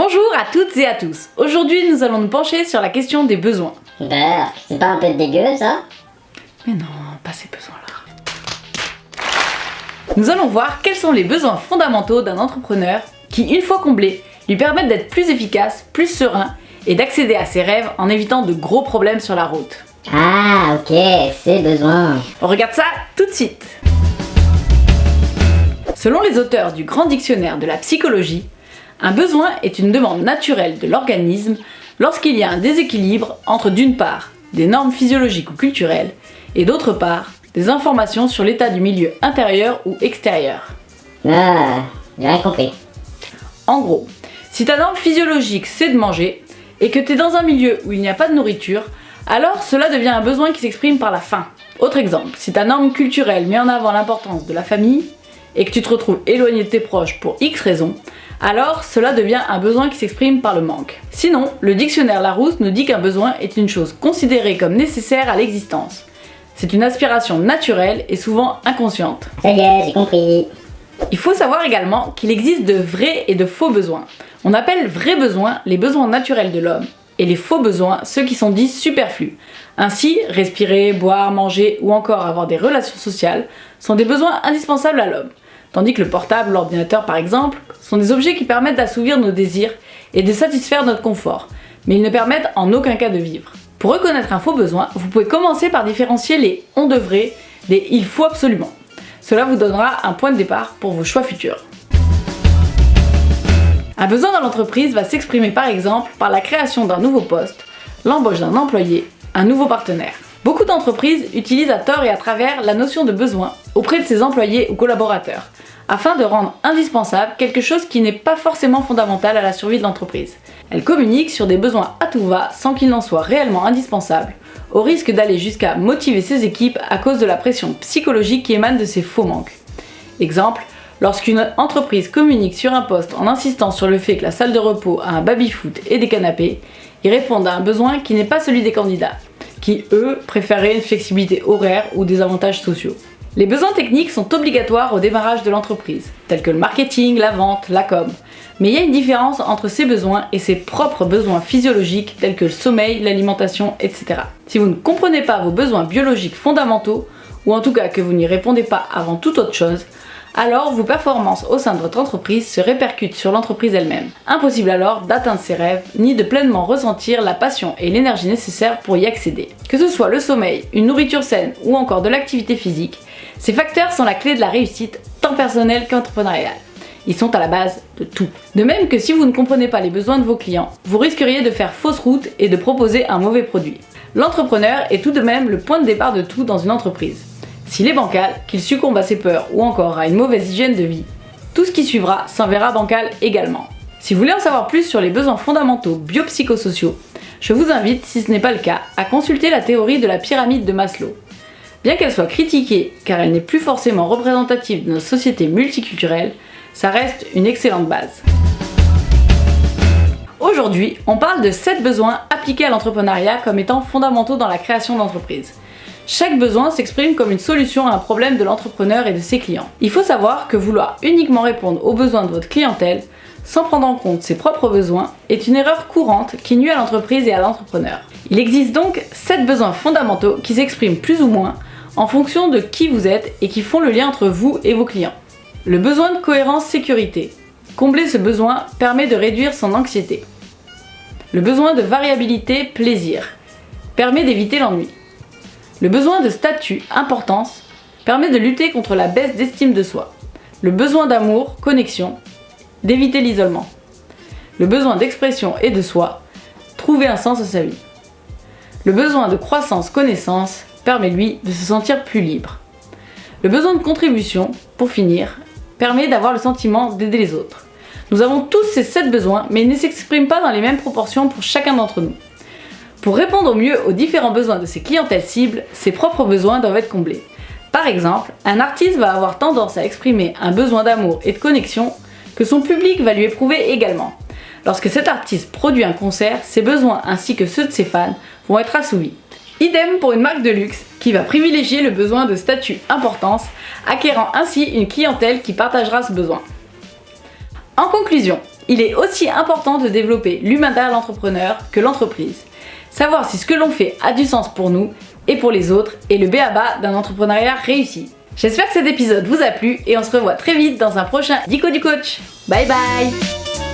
Bonjour à toutes et à tous. Aujourd'hui, nous allons nous pencher sur la question des besoins. C'est pas un peu dégueu ça? Mais non, pas ces besoins-là. Nous allons voir quels sont les besoins fondamentaux d'un entrepreneur qui, une fois comblés, lui permettent d'être plus efficace, plus serein et d'accéder à ses rêves en évitant de gros problèmes sur la route. Ah ok, ces besoins. On regarde ça tout de suite. Selon les auteurs du Grand Dictionnaire de la psychologie, un besoin est une demande naturelle de l'organisme lorsqu'il y a un déséquilibre entre d'une part des normes physiologiques ou culturelles et d'autre part des informations sur l'état du milieu intérieur ou extérieur. Ah, j'ai rien compris. En gros, si ta norme physiologique c'est de manger et que tu es dans un milieu où il n'y a pas de nourriture, alors cela devient un besoin qui s'exprime par la faim. Autre exemple, si ta norme culturelle met en avant l'importance de la famille et que tu te retrouves éloigné de tes proches pour X raisons, alors cela devient un besoin qui s'exprime par le manque. Sinon, le dictionnaire Larousse nous dit qu'un besoin est une chose considérée comme nécessaire à l'existence. C'est une aspiration naturelle et souvent inconsciente. Ça y est, j'ai compris. Il faut savoir également qu'il existe de vrais et de faux besoins. On appelle vrais besoins les besoins naturels de l'homme, et les faux besoins ceux qui sont dits superflus. Ainsi, respirer, boire, manger ou encore avoir des relations sociales sont des besoins indispensables à l'homme. Tandis que le portable, l'ordinateur par exemple, sont des objets qui permettent d'assouvir nos désirs et de satisfaire notre confort, mais ils ne permettent en aucun cas de vivre. Pour reconnaître un faux besoin, vous pouvez commencer par différencier les « on devrait » des « il faut absolument ». Cela vous donnera un point de départ pour vos choix futurs. Un besoin dans l'entreprise va s'exprimer par exemple par la création d'un nouveau poste, l'embauche d'un employé, un nouveau partenaire. Beaucoup d'entreprises utilisent à tort et à travers la notion de besoin auprès de ses employés ou collaborateurs, afin de rendre indispensable quelque chose qui n'est pas forcément fondamental à la survie de l'entreprise. Elles communiquent sur des besoins à tout va sans qu'ils n'en soient réellement indispensables, au risque d'aller jusqu'à motiver ses équipes à cause de la pression psychologique qui émane de ces faux manques. Exemple, lorsqu'une entreprise communique sur un poste en insistant sur le fait que la salle de repos a un baby-foot et des canapés, ils répondent à un besoin qui n'est pas celui des candidats, qui eux préféraient une flexibilité horaire ou des avantages sociaux. Les besoins techniques sont obligatoires au démarrage de l'entreprise, tels que le marketing, la vente, la com. Mais il y a une différence entre ces besoins et ses propres besoins physiologiques, tels que le sommeil, l'alimentation, etc. Si vous ne comprenez pas vos besoins biologiques fondamentaux, ou en tout cas que vous n'y répondez pas avant toute autre chose, alors vos performances au sein de votre entreprise se répercutent sur l'entreprise elle-même. Impossible alors d'atteindre ses rêves, ni de pleinement ressentir la passion et l'énergie nécessaires pour y accéder. Que ce soit le sommeil, une nourriture saine ou encore de l'activité physique, ces facteurs sont la clé de la réussite, tant personnelle qu'entrepreneuriale. Ils sont à la base de tout. De même que si vous ne comprenez pas les besoins de vos clients, vous risqueriez de faire fausse route et de proposer un mauvais produit. L'entrepreneur est tout de même le point de départ de tout dans une entreprise. S'il est bancal, qu'il succombe à ses peurs ou encore à une mauvaise hygiène de vie, tout ce qui suivra s'enverra bancal également. Si vous voulez en savoir plus sur les besoins fondamentaux biopsychosociaux, je vous invite, si ce n'est pas le cas, à consulter la théorie de la pyramide de Maslow. Bien qu'elle soit critiquée car elle n'est plus forcément représentative de nos sociétés multiculturelles, ça reste une excellente base. Aujourd'hui, on parle de 7 besoins appliqués à l'entrepreneuriat comme étant fondamentaux dans la création d'entreprise. Chaque besoin s'exprime comme une solution à un problème de l'entrepreneur et de ses clients. Il faut savoir que vouloir uniquement répondre aux besoins de votre clientèle, sans prendre en compte ses propres besoins, est une erreur courante qui nuit à l'entreprise et à l'entrepreneur. Il existe donc 7 besoins fondamentaux qui s'expriment plus ou moins en fonction de qui vous êtes et qui font le lien entre vous et vos clients. Le besoin de cohérence-sécurité. Combler ce besoin permet de réduire son anxiété. Le besoin de variabilité-plaisir permet d'éviter l'ennui. Le besoin de statut, importance, permet de lutter contre la baisse d'estime de soi. Le besoin d'amour, connexion, d'éviter l'isolement. Le besoin d'expression et de soi, trouver un sens à sa vie. Le besoin de croissance, connaissance, permet lui de se sentir plus libre. Le besoin de contribution, pour finir, permet d'avoir le sentiment d'aider les autres. Nous avons tous ces 7 besoins, mais ils ne s'expriment pas dans les mêmes proportions pour chacun d'entre nous. Pour répondre au mieux aux différents besoins de ses clientèles cibles, ses propres besoins doivent être comblés. Par exemple, un artiste va avoir tendance à exprimer un besoin d'amour et de connexion que son public va lui éprouver également. Lorsque cet artiste produit un concert, ses besoins ainsi que ceux de ses fans vont être assouvis. Idem pour une marque de luxe qui va privilégier le besoin de statut importance, acquérant ainsi une clientèle qui partagera ce besoin. En conclusion, il est aussi important de développer l'humain derrière l'entrepreneur que l'entreprise. Savoir si ce que l'on fait a du sens pour nous et pour les autres est le b.a.-ba d'un entrepreneuriat réussi. J'espère que cet épisode vous a plu et on se revoit très vite dans un prochain Dico du coach. Bye bye!